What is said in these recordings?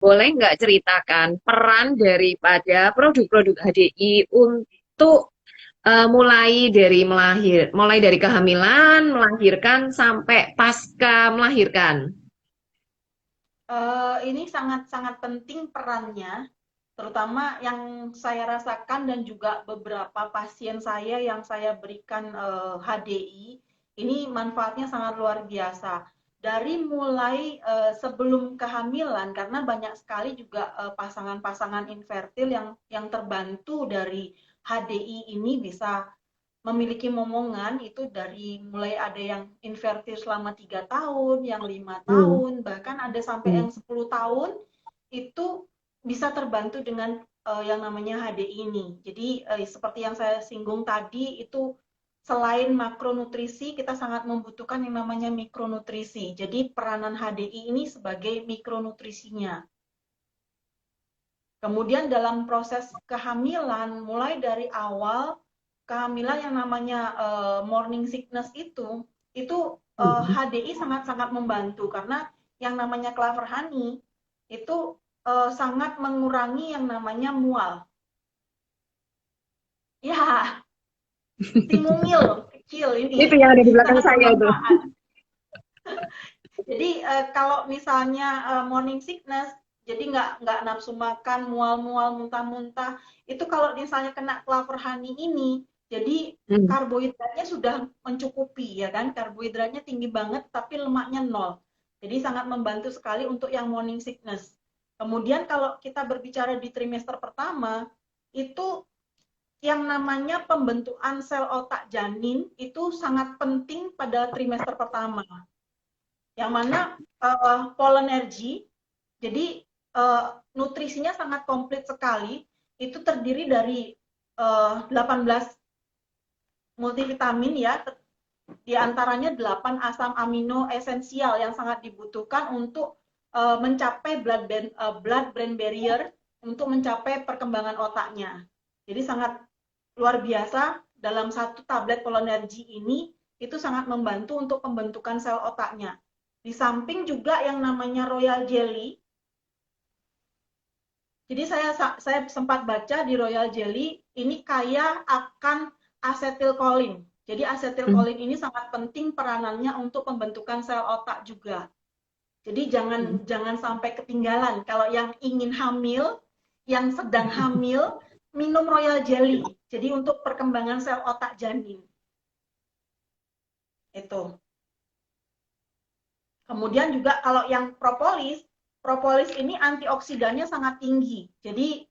boleh nggak ceritakan peran daripada produk-produk HDI untuk mulai dari kehamilan, melahirkan sampai pasca melahirkan. Ini sangat-sangat penting perannya, terutama yang saya rasakan dan juga beberapa pasien saya yang saya berikan HDI, ini manfaatnya sangat luar biasa. Dari mulai sebelum kehamilan, karena banyak sekali juga pasangan-pasangan infertil yang terbantu dari HDI ini bisa memiliki momongan itu dari mulai ada yang infertil selama 3 tahun, yang 5 tahun, bahkan ada sampai yang Hmm. 10 tahun itu bisa terbantu dengan yang namanya HDI ini. Jadi seperti yang saya singgung tadi itu selain makronutrisi kita sangat membutuhkan yang namanya mikronutrisi. Jadi peranan HDI ini sebagai mikronutrisinya. Kemudian dalam proses kehamilan, mulai dari awal kehamilan yang namanya morning sickness itu HDI sangat-sangat membantu karena yang namanya clover honey itu sangat mengurangi yang namanya mual. Ya, si mungil kecil Itu ini yang ada di belakang sangat saya itu. bermanfaat. Jadi kalau misalnya morning sickness, jadi nggak nafsu makan, mual-mual, muntah-muntah, itu kalau misalnya kena clover honey ini, jadi Hmm. karbohidratnya sudah mencukupi ya kan, karbohidratnya tinggi banget tapi lemaknya nol. Jadi sangat membantu sekali untuk yang morning sickness. Kemudian kalau kita berbicara di trimester pertama, itu yang namanya pembentukan sel otak janin itu sangat penting pada trimester pertama yang mana polenergi, jadi nutrisinya sangat komplit sekali, itu terdiri dari 18 multivitamin ya, di antaranya 8 asam amino esensial yang sangat dibutuhkan untuk mencapai blood brain barrier untuk mencapai perkembangan otaknya. Jadi sangat luar biasa dalam satu tablet polenergi ini itu sangat membantu untuk pembentukan sel otaknya. Di samping juga yang namanya royal jelly. Jadi saya sempat baca di royal jelly ini kaya akan asetilkolin. Jadi Hmm. asetilkolin ini sangat penting peranannya untuk pembentukan sel otak juga. Jadi jangan Hmm. jangan sampai ketinggalan. Kalau yang ingin hamil, yang sedang hamil, minum royal jelly. Jadi untuk perkembangan sel otak janin. Itu. Kemudian juga kalau yang propolis, propolis ini antioksidannya sangat tinggi. Jadi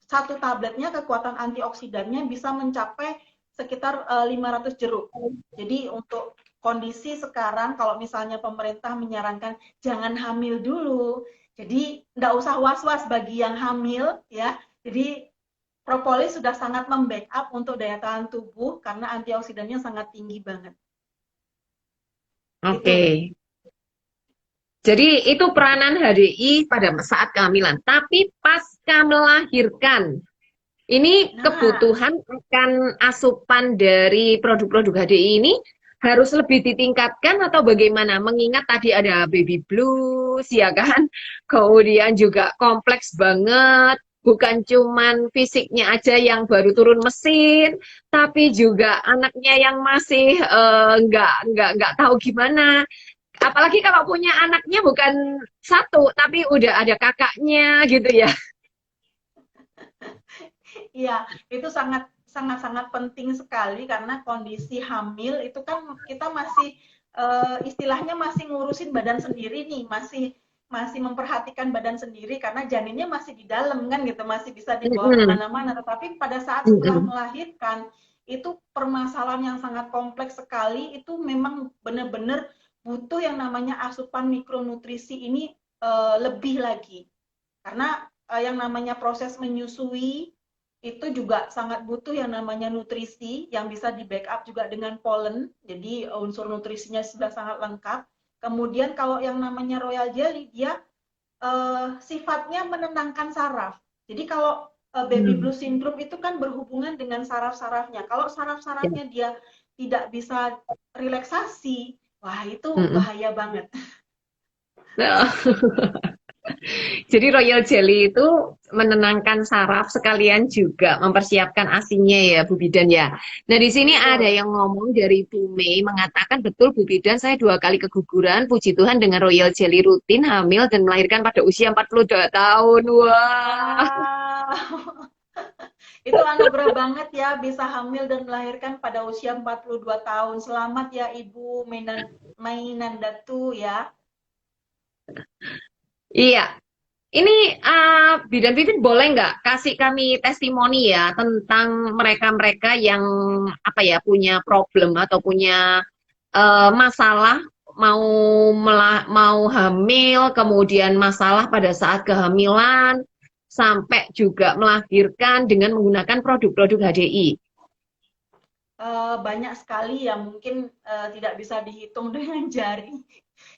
satu tabletnya kekuatan antioksidannya bisa mencapai sekitar 500 jeruk. Jadi untuk kondisi sekarang kalau misalnya pemerintah menyarankan jangan hamil dulu, jadi nggak usah was-was bagi yang hamil ya. Jadi propolis sudah sangat membackup untuk daya tahan tubuh karena antioksidannya sangat tinggi banget. Oke. Itu. Jadi itu peranan HDI pada saat kehamilan. Tapi pasca melahirkan, ini Nah, kebutuhan akan asupan dari produk-produk HDI ini harus lebih ditingkatkan atau bagaimana? Mengingat tadi ada baby blues, ya kan? Kemudian juga kompleks banget. Bukan cuman fisiknya aja yang baru turun mesin, tapi juga anaknya yang masih nggak tahu gimana. Apalagi kalau punya anaknya bukan satu, tapi udah ada kakaknya gitu ya. iya, itu sangat sangat sangat penting sekali karena kondisi hamil itu kan kita masih istilahnya masih ngurusin badan sendiri nih, masih masih memperhatikan badan sendiri karena janinnya masih di dalam kan gitu, masih bisa dibawa Mm-mm. kemana-mana. Tetapi pada saat setelah Mm-mm. melahirkan itu permasalahan yang sangat kompleks sekali. Itu memang benar-benar butuh yang namanya asupan mikronutrisi ini lebih lagi karena yang namanya proses menyusui itu juga sangat butuh yang namanya nutrisi yang bisa di backup juga dengan polen. Jadi unsur nutrisinya sudah sangat lengkap. Kemudian kalau yang namanya royal jelly dia sifatnya menenangkan saraf. Jadi kalau baby Hmm. blue syndrome itu kan berhubungan dengan saraf-sarafnya. Kalau Ya. saraf-sarafnya dia tidak bisa relaksasi, wah itu Mm-mm. bahaya banget. Nah, Itu. Jadi Royal Jelly itu menenangkan saraf sekalian juga mempersiapkan ASI-nya ya Bu Bidan ya. Nah di sini ada Betul. yang ngomong dari Bu Mei mengatakan betul Bu Bidan saya 2 kali keguguran puji Tuhan dengan Royal Jelly rutin hamil dan melahirkan pada usia 42 tahun. Wah. Wow. Itu anugerah banget ya bisa hamil dan melahirkan pada usia 42 tahun. Selamat ya Ibu Mainandatu ya. Iya, ini Bidan Pipin boleh nggak kasih kami testimoni ya tentang mereka-mereka yang apa ya punya problem atau punya masalah mau hamil, kemudian masalah pada saat kehamilan, sampai juga melahirkan dengan menggunakan produk-produk HDI. Banyak sekali ya mungkin tidak bisa dihitung dengan jari.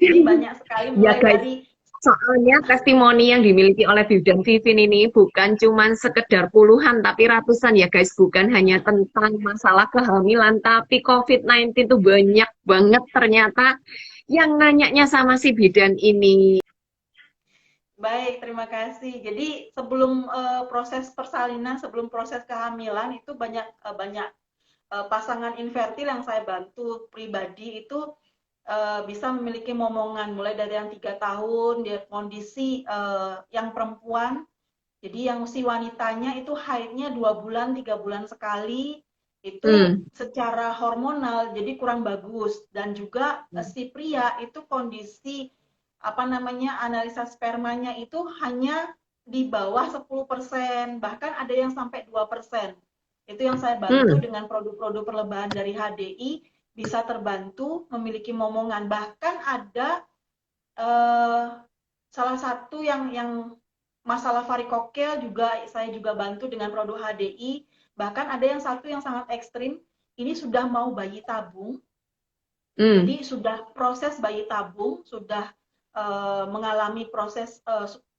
Jadi banyak sekali Ya mulai guys, dari soalnya testimoni yang dimiliki oleh Bidan Vivin ini bukan cuma sekedar puluhan tapi ratusan ya guys, bukan hanya tentang masalah kehamilan tapi COVID-19 itu banyak banget ternyata yang nanyanya sama si bidan ini. baik, terima kasih. Jadi sebelum proses persalinan, sebelum proses kehamilan itu banyak pasangan infertil yang saya bantu pribadi itu bisa memiliki momongan mulai dari yang 3 tahun dia kondisi yang perempuan jadi yang si wanitanya itu haidnya 2 bulan 3 bulan sekali itu Hmm. secara hormonal jadi kurang bagus dan juga si pria itu kondisi apa namanya analisa spermanya itu hanya di bawah 10% bahkan ada yang sampai 2%. Itu yang saya bantu Hmm. dengan produk-produk perlebahan dari HDI bisa terbantu memiliki momongan bahkan ada eh, salah satu yang masalah varikokel juga saya juga bantu dengan produk HDI. Bahkan ada yang satu yang sangat ekstrim, ini sudah mau bayi tabung. Hmm. Jadi sudah proses bayi tabung, sudah mengalami proses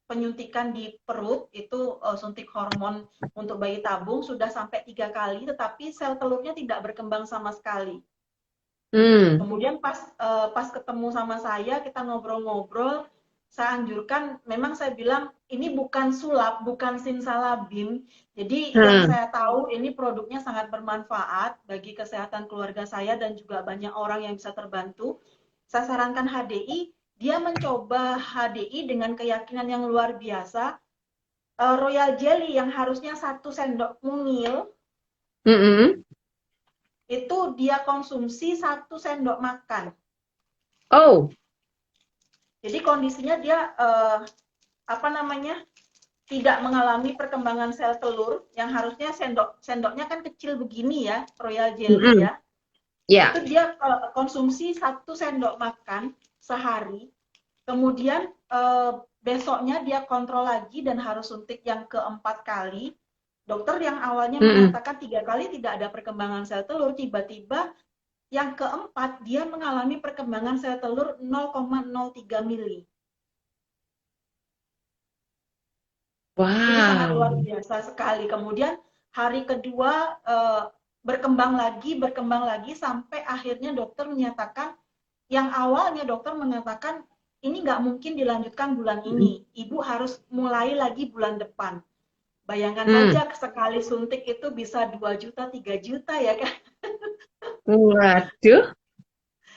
penyuntikan di perut itu suntik hormon untuk bayi tabung sudah sampai 3 kali, tetapi sel telurnya tidak berkembang sama sekali. Hmm. Kemudian pas ketemu sama saya, kita ngobrol-ngobrol, saya anjurkan, memang saya bilang ini bukan sulap, bukan simsalabim. Jadi yang Hmm. saya tahu ini produknya sangat bermanfaat bagi kesehatan keluarga saya dan juga banyak orang yang bisa terbantu. Saya sarankan HDI, dia mencoba HDI dengan keyakinan yang luar biasa. Royal Jelly yang harusnya 1 sendok mungil, Hmm. itu dia konsumsi 1 sendok makan. Oh. Jadi kondisinya dia apa namanya tidak mengalami perkembangan sel telur yang harusnya sendoknya kan kecil begini ya Royal Jelly Hmm. ya itu Ya. dia konsumsi 1 sendok makan sehari kemudian besoknya dia kontrol lagi dan harus suntik yang keempat kali dokter yang awalnya Hmm. mengatakan 3 kali tidak ada perkembangan sel telur tiba-tiba yang keempat dia mengalami perkembangan sel telur 0,03 mili. Ini sangat Wow. luar biasa sekali. Kemudian hari kedua berkembang lagi sampai akhirnya dokter menyatakan yang awalnya dokter mengatakan ini nggak mungkin dilanjutkan bulan Hmm. ini. Ibu harus mulai lagi bulan depan. Bayangkan Hmm. saja sekali suntik itu bisa 2 juta, 3 juta ya kan. Waduh.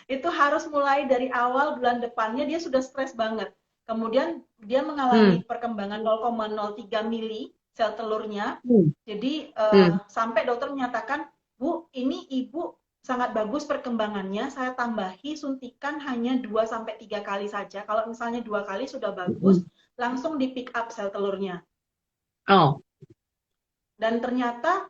Itu harus mulai dari awal bulan depannya dia sudah stres banget. Kemudian dia Hmm. mengalami perkembangan 0,03 mili sel telurnya. Hmm. Jadi Hmm. sampai dokter menyatakan, "Bu, ini Ibu sangat bagus perkembangannya. Saya tambahi suntikan hanya 2 sampai 3 kali saja. Kalau misalnya 2 kali sudah Hmm. bagus, langsung di pick up sel telurnya." Oh. Dan ternyata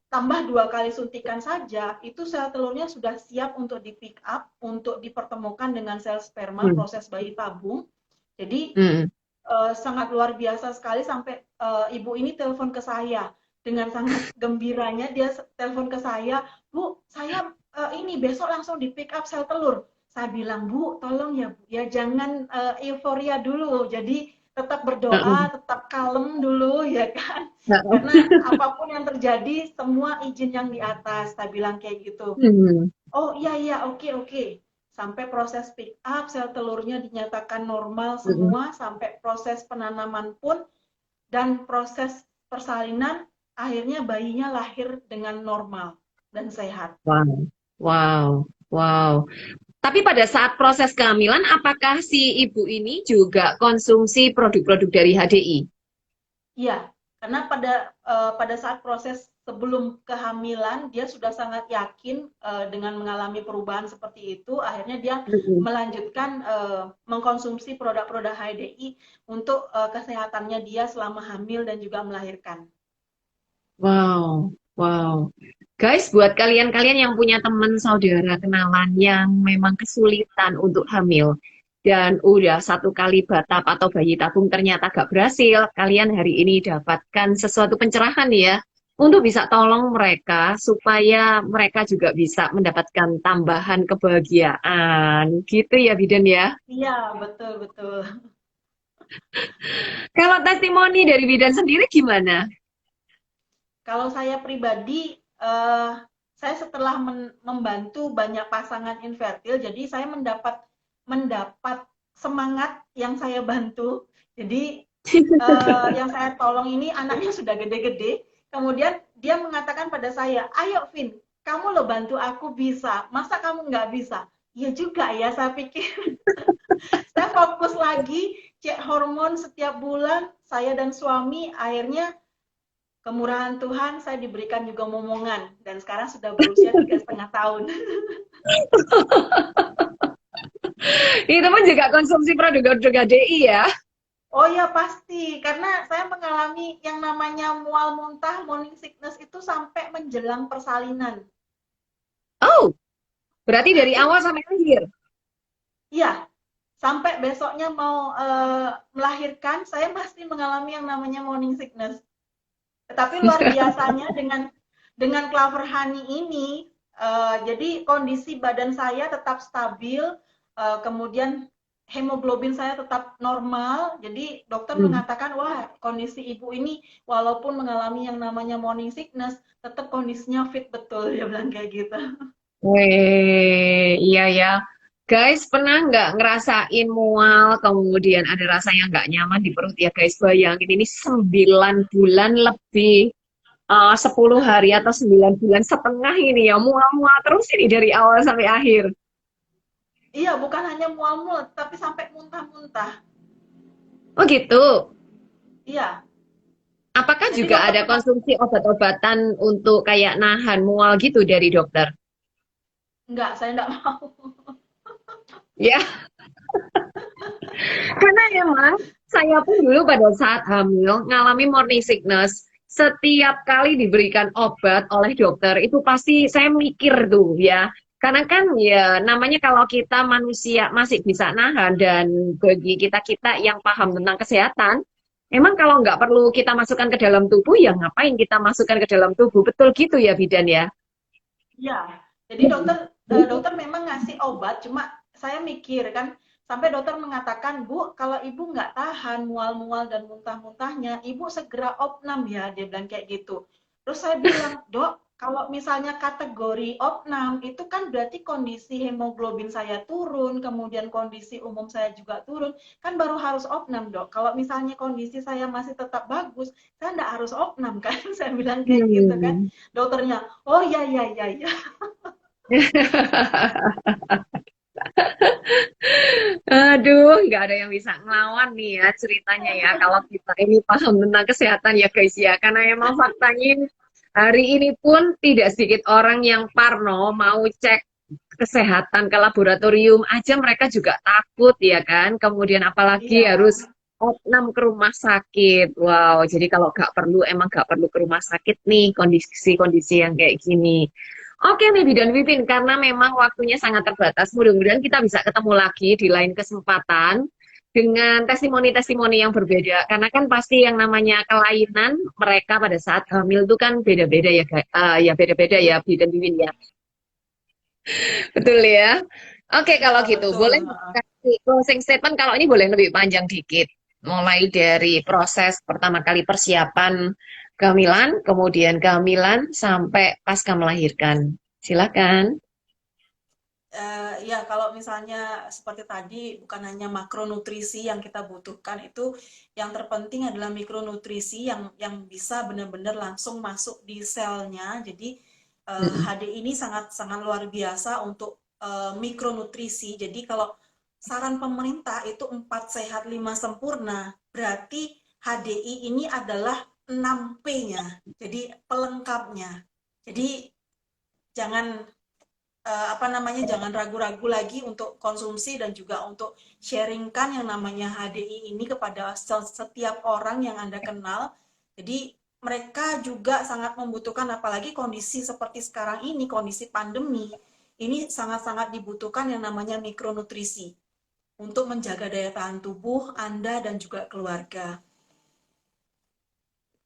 tambah 2 kali suntikan saja, itu sel telurnya sudah siap untuk di pick up, untuk dipertemukan dengan sel sperma, Hmm. proses bayi tabung. Jadi Hmm. sangat luar biasa sekali sampai ibu ini telepon ke saya dengan sangat gembiranya dia telepon ke saya, Bu, saya ini besok langsung di pick up sel telur. Saya bilang, Bu, tolong ya, Bu, ya jangan euforia dulu. Jadi tetap berdoa, Hmm. tetap kalem dulu ya kan. Hmm. Karena apapun yang terjadi, semua izin yang di atas. Saya bilang kayak gitu. Hmm. Oh iya iya oke oke. sampai proses pick up, sel telurnya dinyatakan normal Mm-mm. semua, sampai proses penanaman pun, dan proses persalinan, akhirnya bayinya lahir dengan normal dan sehat. Wow, wow, wow. Tapi pada saat proses kehamilan, apakah si ibu ini juga konsumsi produk-produk dari HDI? Iya, karena pada saat proses sebelum kehamilan dia sudah sangat yakin dengan mengalami perubahan seperti itu, akhirnya dia Mm-mm. melanjutkan mengkonsumsi produk-produk HDI untuk kesehatannya dia selama hamil dan juga melahirkan. Wow, wow. Guys, buat kalian-kalian yang punya teman saudara kenalan yang memang kesulitan untuk hamil dan udah satu kali batap atau bayi tabung ternyata gak berhasil, kalian hari ini dapatkan sesuatu pencerahan ya untuk bisa tolong mereka supaya mereka juga bisa mendapatkan tambahan kebahagiaan. Gitu ya, Bidan ya. Iya, betul betul. Kalau testimoni dari Bidan sendiri gimana? Kalau saya pribadi, saya setelah membantu banyak pasangan infertil, jadi saya mendapat semangat yang saya bantu. Jadi yang saya tolong ini anaknya sudah gede-gede, kemudian dia mengatakan pada saya, ayo Vin, kamu lo bantu aku bisa, masa kamu nggak bisa? Ya juga ya, saya pikir. Saya fokus lagi, cek hormon setiap bulan, saya dan suami, akhirnya kemurahan Tuhan saya diberikan juga momongan, dan sekarang sudah berusia 3,5 tahun. Itu pun juga konsumsi produk-produk HDI ya. Oh ya pasti, karena saya mengalami yang namanya mual muntah, morning sickness itu sampai menjelang persalinan. Oh, berarti dari awal sampai akhir. Iya, sampai besoknya mau melahirkan, saya masih mengalami yang namanya morning sickness. Tetapi luar biasanya dengan Clover Honey ini, jadi kondisi badan saya tetap stabil, kemudian hemoglobin saya tetap normal. Jadi dokter Hmm. mengatakan, wah kondisi ibu ini walaupun mengalami yang namanya morning sickness, tetap kondisinya fit betul, dia bilang kayak gitu. Weh, iya ya. Guys, pernah nggak ngerasain mual, kemudian ada rasa yang nggak nyaman di perut ya guys? Bayangin ini 9 bulan lebih, 10 hari atau 9 bulan setengah ini ya, mual-mual terus ini dari awal sampai akhir. Iya, bukan hanya mual-mual, tapi sampai muntah-muntah. Oh gitu. Iya, Apakah jadi juga dokter ada konsumsi obat-obatan untuk kayak nahan mual gitu dari dokter? enggak, saya enggak mau. Ya, karena emang saya pun dulu pada saat hamil ngalami morning sickness. Setiap kali diberikan obat oleh dokter itu pasti saya mikir tuh ya. Karena kan ya namanya kalau kita manusia masih bisa nahan dan bagi kita-kita yang paham tentang kesehatan, emang kalau nggak perlu kita masukkan ke dalam tubuh ya ngapain kita masukkan ke dalam tubuh. Betul gitu ya Bidan ya? Iya, jadi dokter memang ngasih obat, cuma saya mikir kan, sampai dokter mengatakan, Bu, kalau ibu nggak tahan mual-mual dan muntah-muntahnya, ibu segera opnam ya, dia bilang kayak gitu. Terus saya bilang, Dok, kalau misalnya kategori opnam, itu kan berarti kondisi hemoglobin saya turun, kemudian kondisi umum saya juga turun, kan baru harus opnam, Dok. Kalau misalnya kondisi saya masih tetap bagus, saya nggak harus opnam kan, saya bilang kayak gitu kan. Hmm. Dokternya, oh ya ya ya ya. Aduh, nggak ada yang bisa ngelawan nih ya ceritanya ya. Kalau kita ini paham tentang kesehatan ya guys ya. Karena emang faktanya hari ini pun tidak sedikit orang yang parno mau cek kesehatan ke laboratorium aja mereka juga takut ya kan. Kemudian apalagi Iya, harus opnam ke rumah sakit. Wow, jadi kalau nggak perlu emang nggak perlu ke rumah sakit nih kondisi-kondisi yang kayak gini. Oke, Bibi dan Vivin, karena memang waktunya sangat terbatas, mudah-mudahan kita bisa ketemu lagi di lain kesempatan dengan testimoni-testimoni yang berbeda. Karena kan pasti yang namanya kelainan mereka pada saat hamil itu kan beda-beda ya, ya beda-beda ya, Bibi dan Vivin ya. Betul ya. Oke, iya kalau gitu betul. boleh kasih closing statement kalau ini boleh lebih panjang dikit. Mulai dari proses pertama kali persiapan kehamilan, kemudian kehamilan sampai pasca melahirkan. Silakan. Ya, kalau misalnya seperti tadi, bukan hanya makronutrisi yang kita butuhkan, itu yang terpenting adalah mikronutrisi yang bisa benar-benar langsung masuk di selnya. Jadi Mm-mm. HD ini sangat sangat luar biasa untuk mikronutrisi. Jadi kalau saran pemerintah itu 4 sehat 5 sempurna, berarti HDI ini adalah 6P-nya. Jadi pelengkapnya. Jadi jangan apa namanya, jangan ragu-ragu lagi untuk konsumsi dan juga untuk sharingkan yang namanya HDI ini kepada setiap orang yang Anda kenal. Jadi mereka juga sangat membutuhkan, apalagi kondisi seperti sekarang ini, kondisi pandemi, ini sangat-sangat dibutuhkan yang namanya mikronutrisi untuk menjaga daya tahan tubuh Anda dan juga keluarga.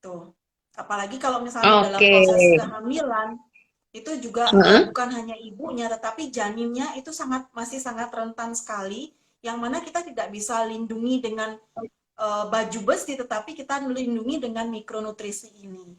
Tuh. Apalagi kalau misalnya dalam Oke. proses kehamilan, itu juga Heeh. bukan hanya ibunya, tetapi janinnya itu masih sangat rentan sekali, yang mana kita tidak bisa lindungi dengan baju besi, tetapi kita melindungi dengan mikronutrisi ini.